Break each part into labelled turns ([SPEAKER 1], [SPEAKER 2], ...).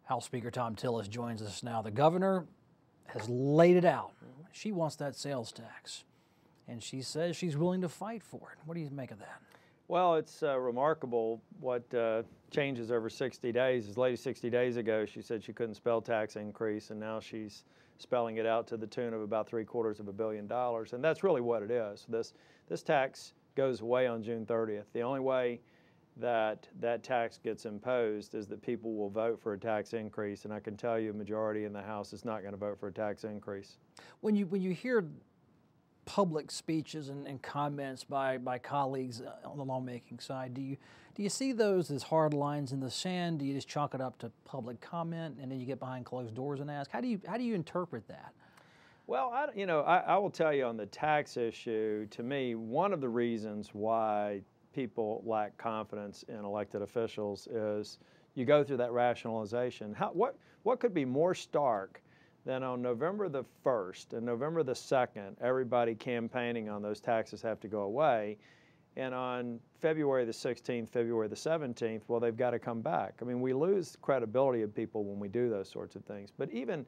[SPEAKER 1] House Speaker Thom Tillis joins us now. The governor has laid it out. She wants that sales tax, and she says she's willing to fight for it. What do you make of that?
[SPEAKER 2] Well, it's remarkable what changes over 60 days. As late as 60 days ago, she said she couldn't spell tax increase, and now she's spelling it out to the tune of about $750 million. And that's really what it is. This tax goes away on June 30th. The only way that that tax gets imposed is that people will vote for a tax increase, and I can tell you a majority in the House is not going to vote for a tax increase.
[SPEAKER 1] When you hear public speeches and comments by colleagues on the lawmaking side, do you see those as hard lines in the sand? Do you just chalk it up to public comment and then you get behind closed doors and ask? How do you interpret that?
[SPEAKER 2] Well, I will tell you on the tax issue, to me, one of the reasons why people lack confidence in elected officials is you go through that rationalization. What could be more stark than on November the 1st and November the 2nd, everybody campaigning on those taxes have to go away, and on February the 16th, February the 17th, well, they've got to come back. I mean, we lose credibility of people when we do those sorts of things. But even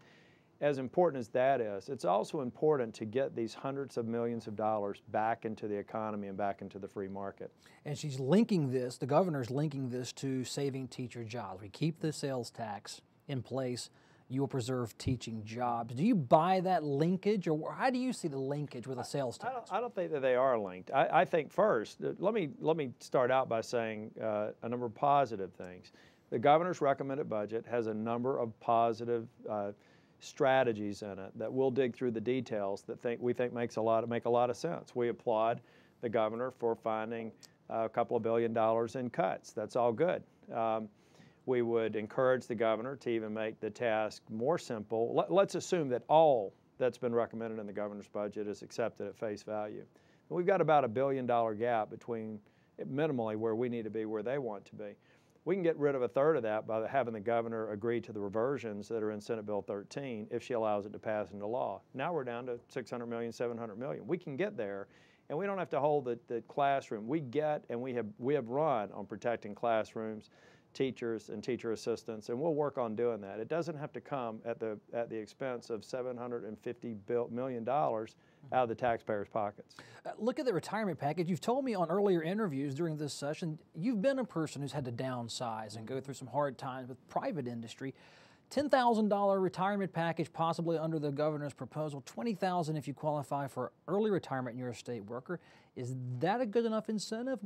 [SPEAKER 2] as important as that is, it's also important to get these hundreds of millions of dollars back into the economy and back into the free market.
[SPEAKER 1] And she's linking this, the governor's linking this to saving teacher jobs. We keep the sales tax in place, you will preserve teaching jobs. Do you buy that linkage, or how do you see the linkage with a sales tax?
[SPEAKER 2] I don't think that they are linked. I think first, let me start out by saying a number of positive things. The governor's recommended budget has a number of positive strategies in it that we'll dig through the details that we think make a lot of sense. We applaud the governor for finding a couple of $1 billion in cuts. That's all good. We would encourage the governor to even make the task more simple. Let's assume that all that's been recommended in the governor's budget is accepted at face value. We've got about a $1 billion gap between minimally where we need to be, where they want to be. We can get rid of a third of that by having the governor agree to the reversions that are in Senate Bill 13 if she allows it to pass into law. Now we're down to $600 million, $700 million. We can get there, and we don't have to hold the classroom. We have run on protecting classrooms, teachers and teacher assistants, and we'll work on doing that. It doesn't have to come at the expense of $750 million out of the taxpayers' pockets.
[SPEAKER 1] Look at the retirement package. You've told me on earlier interviews during this session, you've been a person who's had to downsize and go through some hard times with private industry. $10,000 retirement package possibly under the governor's proposal, $20,000 if you qualify for early retirement and you're a state worker. Is that a good enough incentive?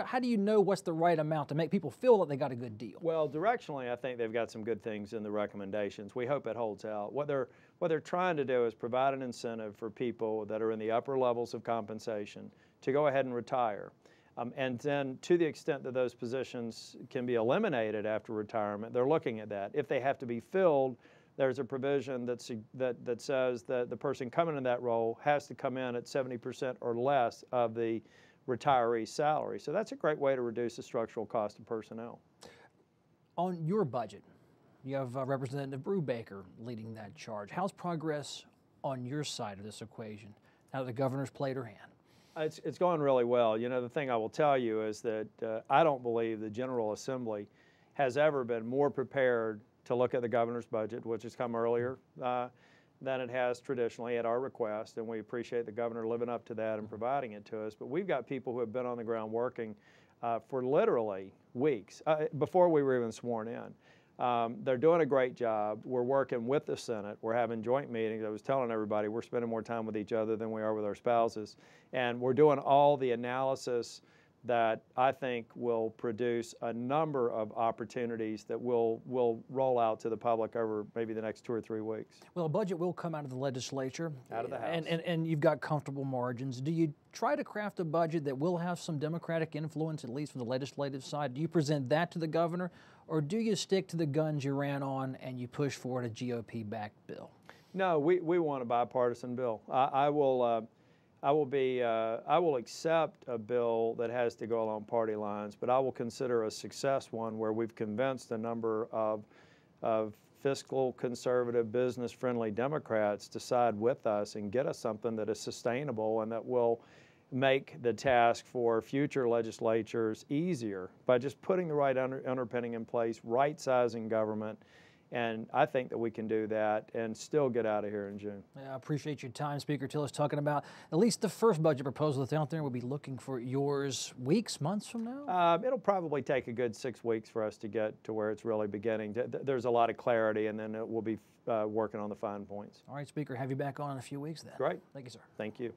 [SPEAKER 1] How do you know what's the right amount to make people feel that they got a good deal?
[SPEAKER 2] Well, directionally, I think they've got some good things in the recommendations. We hope it holds out. What they're trying to do is provide an incentive for people that are in the upper levels of compensation to go ahead and retire. And then to the extent that those positions can be eliminated after retirement, they're looking at that. If they have to be filled, there's a provision that says that the person coming in that role has to come in at 70% or less of the retiree's salary. So that's a great way to reduce the structural cost of personnel.
[SPEAKER 1] On your budget, you have Representative Brubaker leading that charge. How's progress on your side of this equation now that the governor's played her hand?
[SPEAKER 2] It's going really well. You know, the thing I will tell you is that I don't believe the General Assembly has ever been more prepared to look at the governor's budget, which has come earlier than it has traditionally at our request, and we appreciate the governor living up to that and providing it to us. But we've got people who have been on the ground working for literally weeks before we were even sworn in. They're doing a great job. We're working with the Senate. We're having joint meetings. I was telling everybody we're spending more time with each other than we are with our spouses. And we're doing all the analysis that I think will produce a number of opportunities that will roll out to the public over maybe the next 2 or 3 weeks.
[SPEAKER 1] Well, a budget will come out of the legislature.
[SPEAKER 2] Out of the House.
[SPEAKER 1] And you've got comfortable margins. Do you try to craft a budget that will have some Democratic influence, at least from the legislative side? Do you present that to the governor, or do you stick to the guns you ran on and you push forward a GOP-backed bill?
[SPEAKER 2] No, we want a bipartisan bill. I will accept a bill that has to go along party lines, but I will consider a success one where we've convinced a number of fiscal conservative, business-friendly Democrats to side with us and get us something that is sustainable and that will make the task for future legislatures easier by just putting the right underpinning in place, right-sizing government, And I think that we can do that and still get out of here in June.
[SPEAKER 1] Yeah, I appreciate your time, Speaker Tillis, talking about at least the first budget proposal that's out there. We'll be looking for yours weeks, months from now?
[SPEAKER 2] It'll probably take a good 6 weeks for us to get to where it's really beginning. There's a lot of clarity, and then we'll be working on the fine points.
[SPEAKER 1] All right, Speaker, have you back on in a few weeks then.
[SPEAKER 2] Great.
[SPEAKER 1] Thank you, sir.
[SPEAKER 2] Thank you.